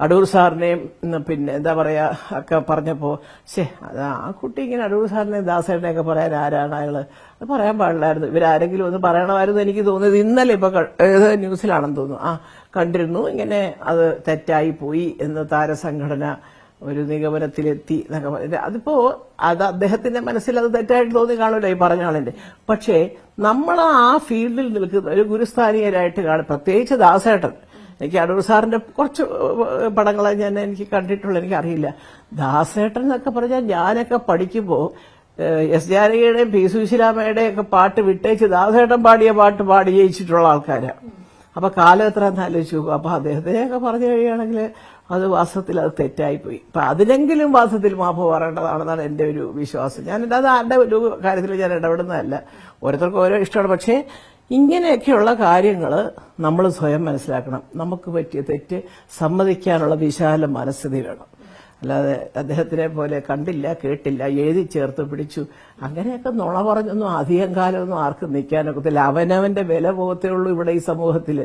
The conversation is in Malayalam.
അടൂർ സാറിനെയും പിന്നെ എന്താ പറയാ ഒക്കെ പറഞ്ഞപ്പോ അത് ആ കുട്ടി ഇങ്ങനെ അടൂർ സാറിനെ ദാസേട്ടനെയൊക്കെ പറയാൻ ആരാണ് അയാള് അത് പറയാൻ പാടില്ലായിരുന്നു, ഇവരാരെങ്കിലും ഒന്ന് പറയണമായിരുന്നു. എനിക്ക് തോന്നിയത് ഇന്നലെ ഇപ്പൊ ന്യൂസിലാണെന്ന് തോന്നുന്നു, കണ്ടിരുന്നു ഇങ്ങനെ അത് തെറ്റായി പോയി എന്ന് താരസംഘടന ഒരു നിഗമനത്തിലെത്തി എന്നൊക്കെ പറഞ്ഞിട്ട്. അതിപ്പോ അത് അദ്ദേഹത്തിന്റെ മനസ്സിൽ അത് തെറ്റായിട്ട് തോന്നി കാണൂല ഈ പറഞ്ഞ ആളിന്റെ. പക്ഷേ നമ്മൾ ആ ഫീൽഡിൽ നിൽക്കുന്ന ഒരു ഗുരുസ്ഥാനീയരായിട്ട് കാണും, പ്രത്യേകിച്ച് ദാസേട്ടൻ. എനിക്ക് അടൂർ സാറിന്റെ കുറച്ച് പടങ്ങളെ എനിക്ക് കണ്ടിട്ടുള്ളൂ, എനിക്കറിയില്ല. ദാസേട്ടൻ എന്നൊക്കെ പറഞ്ഞാൽ ഞാനൊക്കെ പഠിക്കുമ്പോൾ എസ് ജാനകിയുടെയും പി സുശീലാമ്മയുടെയും ഒക്കെ പാട്ട് വിട്ടേച്ച് ദാസേട്ടൻ പാടിയ പാട്ട് പാടി ജയിച്ചിട്ടുള്ള ആൾക്കാരാണ്. അപ്പൊ കാലം എത്ര ആലോചിച്ചു നോക്കും. അപ്പൊ അദ്ദേഹത്തിനെയൊക്കെ പറഞ്ഞു കഴിയുകയാണെങ്കിൽ അത് വാസ്തവത്തിൽ അത് തെറ്റായിപ്പോയി. അപ്പൊ അതിനെങ്കിലും വാസ്തവത്തിൽ മാപ്പ് പറയേണ്ടതാണെന്നാണ് എന്റെ ഒരു വിശ്വാസം. അത് ആരുടെ ഒരു കാര്യത്തിൽ ഞാൻ ഇടപെടുന്നതല്ല, ഓരോരുത്തർക്കും ഓരോ ഇഷ്ടമാണ്. പക്ഷേ ഇങ്ങനെയൊക്കെയുള്ള കാര്യങ്ങൾ നമ്മൾ സ്വയം മനസ്സിലാക്കണം. നമുക്ക് പറ്റിയ തെറ്റ് സമ്മതിക്കാനുള്ള വിശാല മനസ്ഥിതി വേണം. അല്ലാതെ അദ്ദേഹത്തിനെ പോലെ കണ്ടില്ല കേട്ടില്ല എഴുതി ചേർത്ത് പിടിച്ചു അങ്ങനെയൊക്കെ നുണ പറഞ്ഞൊന്നും അധികം കാലമൊന്നും ആർക്കും നിൽക്കാനൊക്കത്തില്ല. അവനവന്റെ വില പോകത്തേ ഉള്ളൂ ഇവിടെ ഈ സമൂഹത്തിൽ.